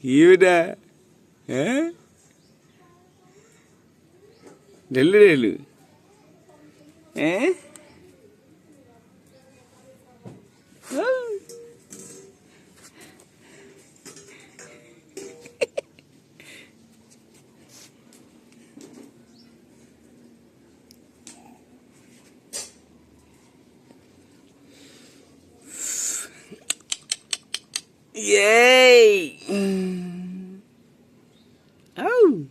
ये बेटा हैं ढेलू ढेलू हैं Yay! Oh!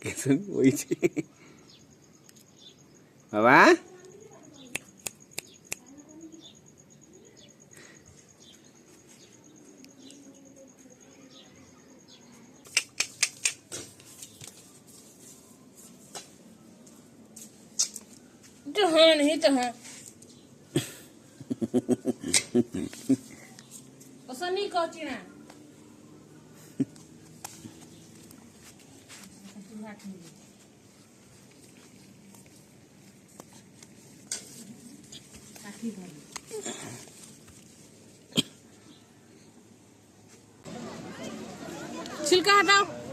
Kesun wiji. Apa? Tahan, he tahan. Osa ni kau cina. छिलका हटाओ।